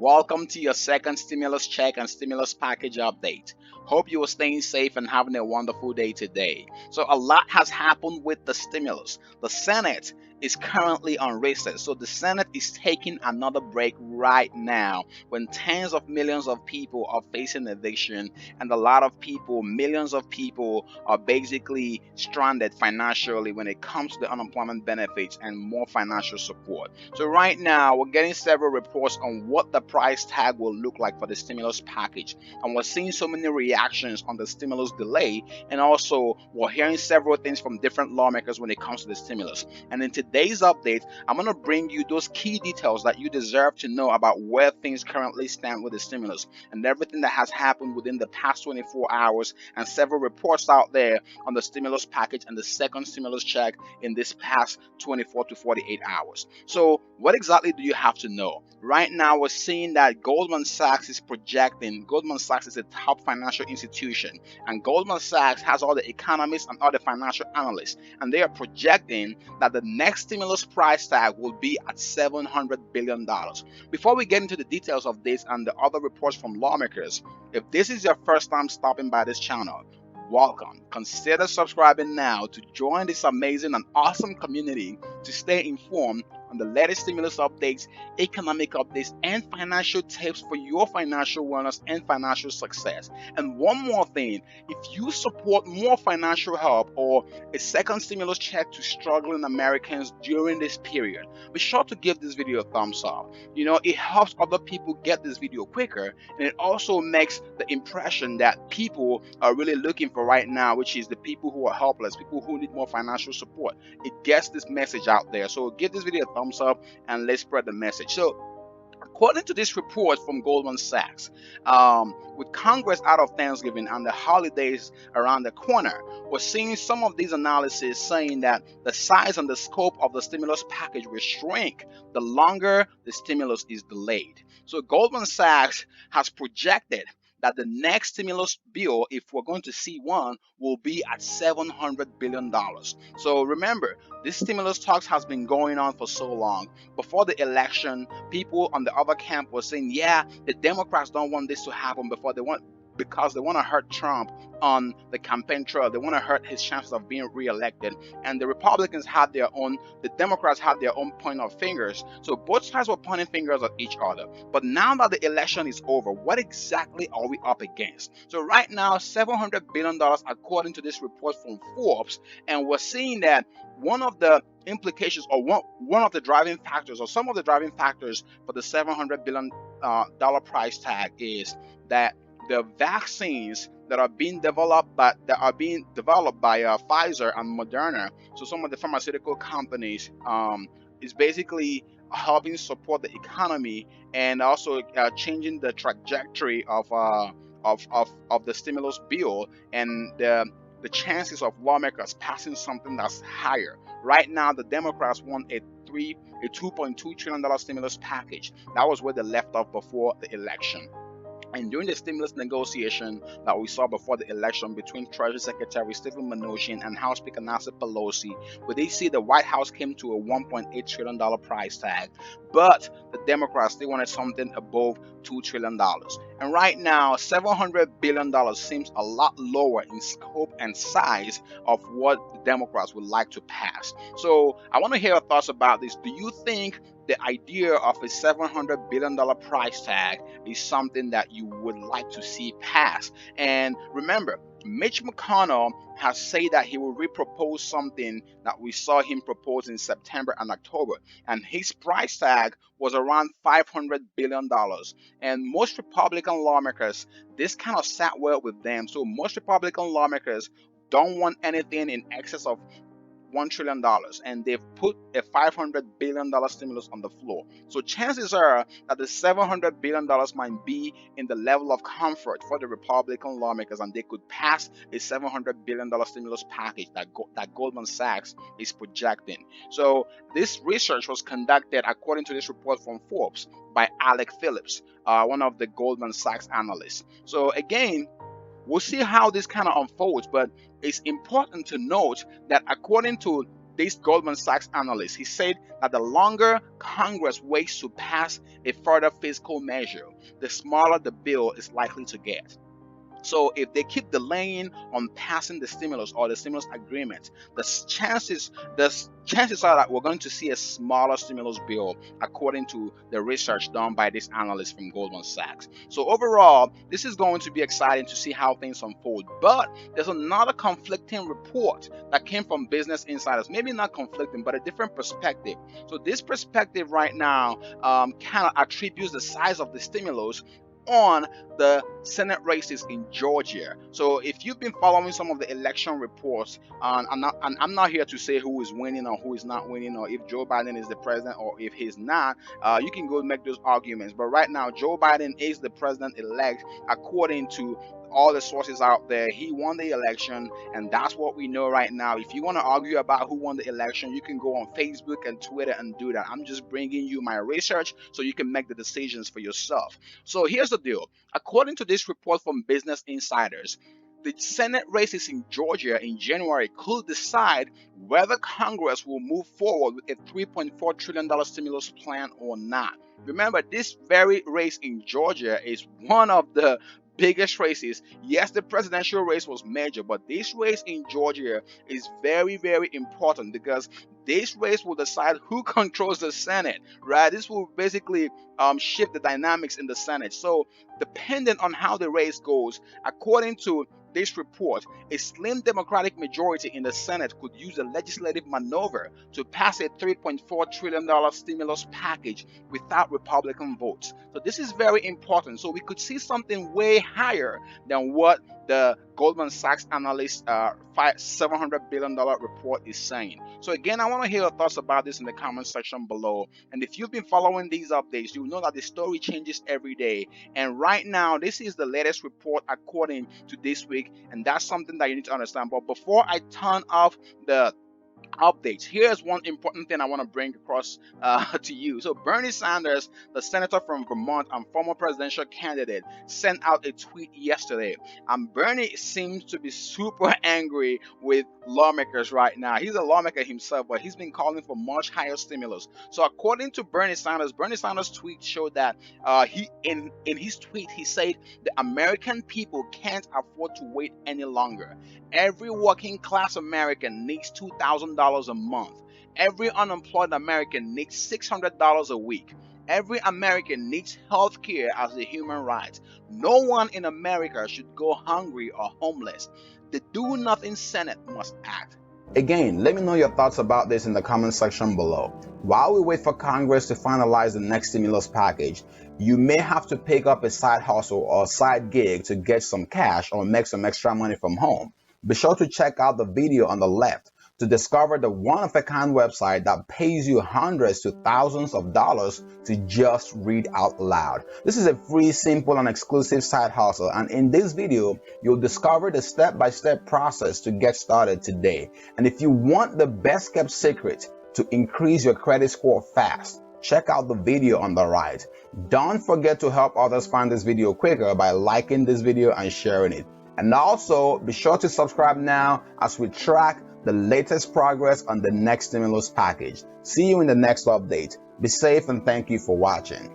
Welcome to your second stimulus check and stimulus package update. Hope you are staying safe and having a wonderful day today. So, a lot has happened with the stimulus. The Senate is currently on recess. So, the Senate is taking another break right now when tens of millions of people are facing eviction, and a lot of people, millions of people, are basically stranded financially when it comes to the unemployment benefits and more financial support. So right now, we're getting several reports on what the price tag will look like for the stimulus package. And we're seeing so many reactions on the stimulus delay. And also, we're hearing several things from different lawmakers when it comes to the stimulus. And in today's update, I'm going to bring you those key details that you deserve to know about where things currently stand with the stimulus and everything that has happened within the past 24 hours and several reports out there on the stimulus package and the second stimulus check in this past 24 to 48 hours. So what exactly do you have to know? Right now, we're seeing that Goldman Sachs is projecting. Goldman Sachs is a top financial institution, and Goldman Sachs has all the economists and all the financial analysts, and they are projecting that the next stimulus price tag will be at $700 billion. Before we get into the details of this and the other reports from lawmakers, if this is your first time stopping by this channel, welcome. Consider subscribing now to join this amazing and awesome community to stay informed on the latest stimulus updates, economic updates, and financial tips for your financial wellness and financial success. And one more thing, if you support more financial help or a second stimulus check to struggling Americans during this period, be sure to give this video a thumbs up. It helps other people get this video quicker, and it also makes the impression that people are really looking for right now, which is the people who are helpless, people who need more financial support. It gets this message out there. So give this video a thumbs up and let's spread the message. So according to this report from Goldman Sachs, with Congress out of Thanksgiving and the holidays around the corner, we're seeing some of these analyses saying that the size and the scope of the stimulus package will shrink the longer the stimulus is delayed. So Goldman Sachs has projected that the next stimulus bill, if we're going to see one, will be at $700 billion. So remember, this stimulus talks has been going on for so long. Before the election, people on the other camp were saying, yeah, the Democrats don't want this to happen because they want to hurt Trump on the campaign trail. They want to hurt his chances of being reelected. And the Republicans had their own, the Democrats had their own point of fingers. So both sides were pointing fingers at each other. But now that the election is over, what exactly are we up against? So right now, $700 billion according to this report from Forbes. And we're seeing that one of the implications or one of the driving factors or some of the driving factors for the $700 billion price tag is that the vaccines that are being developed by Pfizer and Moderna, so some of the pharmaceutical companies, is basically helping support the economy and also changing the trajectory of the stimulus bill and the chances of lawmakers passing something that's higher. Right now, the Democrats want a $2.2 trillion stimulus package. That was where they left off before the election. And during the stimulus negotiation that we saw before the election between Treasury Secretary Stephen Mnuchin and House Speaker Nancy Pelosi, we did see the White House came to a $1.8 trillion price tag, but the Democrats, they wanted something above $2 trillion. And right now, $700 billion seems a lot lower in scope and size of what the Democrats would like to pass. So I want to hear your thoughts about this. Do you think the idea of a $700 billion price tag is something that you would like to see pass? And remember, Mitch McConnell has said that he will repropose something that we saw him propose in September and October. And his price tag was around $500 billion. And most Republican lawmakers, this kind of sat well with them. So most Republican lawmakers don't want anything in excess of $1 trillion, and they've put a $500 billion stimulus on the floor. So chances are that the $700 billion might be in the level of comfort for the Republican lawmakers, and they could pass a $700 billion stimulus package that Goldman Sachs is projecting. So this research was conducted, according to this report from Forbes, by Alec Phillips, one of the Goldman Sachs analysts. So again, we'll see how this kind of unfolds, but it's important to note that according to this Goldman Sachs analyst. He said that the longer Congress waits to pass a further fiscal measure, the smaller the bill is likely to get. So if they keep delaying on passing the stimulus or the stimulus agreement, the chances are that we're going to see a smaller stimulus bill, according to the research done by this analyst from Goldman Sachs. So overall, this is going to be exciting to see how things unfold. But there's another conflicting report that came from Business Insiders. Maybe not conflicting, but a different perspective. So this perspective right now kind of attributes the size of the stimulus on the Senate races in Georgia. So if you've been following some of the election reports, and I'm not here to say who is winning or who is not winning, or if Joe Biden is the president or if he's not, you can go make those arguments. But right now, Joe Biden is the president-elect according to all the sources out there. He won the election, and that's what we know right now. If you want to argue about who won the election, you can go on Facebook and Twitter and do that. I'm just bringing you my research so you can make the decisions for yourself. So here's the deal. According to this report from Business Insiders, the Senate races in Georgia in January could decide whether Congress will move forward with a $3.4 trillion stimulus plan or not. Remember, this very race in Georgia is one of the biggest races. Yes, the presidential race was major, but this race in Georgia is very, very important, because this race will decide who controls the Senate, right? This will basically shift the dynamics in the Senate. So depending on how the race goes, according to this report, a slim Democratic majority in the Senate could use a legislative maneuver to pass a $3.4 trillion stimulus package without Republican votes. So this is very important. So we could see something way higher than what the Goldman Sachs analyst $700 billion report is saying. So again, I want to hear your thoughts about this in the comment section below. And if you've been following these updates, you know that the story changes every day. And right now, this is the latest report according to this week. And that's something that you need to understand. But before I turn off the updates, here's one important thing I want to bring across to you. So Bernie Sanders, the senator from Vermont and former presidential candidate, sent out a tweet yesterday, and Bernie seems to be super angry with lawmakers right now. He's a lawmaker himself, but he's been calling for much higher stimulus. So according to Bernie Sanders tweet showed that in his tweet he said the American people can't afford to wait any longer. Every working class American needs $2,000 a month. Every unemployed American needs $600 a week. Every American needs health care as a human right. No one in America should go hungry or homeless. The do-nothing Senate must act. Again, let me know your thoughts about this in the comment section below. While we wait for Congress to finalize the next stimulus package, you may have to pick up a side hustle or a side gig to get some cash or make some extra money from home. Be sure to check out the video on the left to discover the one-of-a-kind website that pays you hundreds to thousands of dollars to just read out loud. This is a free, simple, and exclusive side hustle, and in this video, you'll discover the step-by-step process to get started today. And if you want the best-kept secret to increase your credit score fast, check out the video on the right. Don't forget to help others find this video quicker by liking this video and sharing it. And also, be sure to subscribe now as we track the latest progress on the next stimulus package. See you in the next update. Be safe and thank you for watching.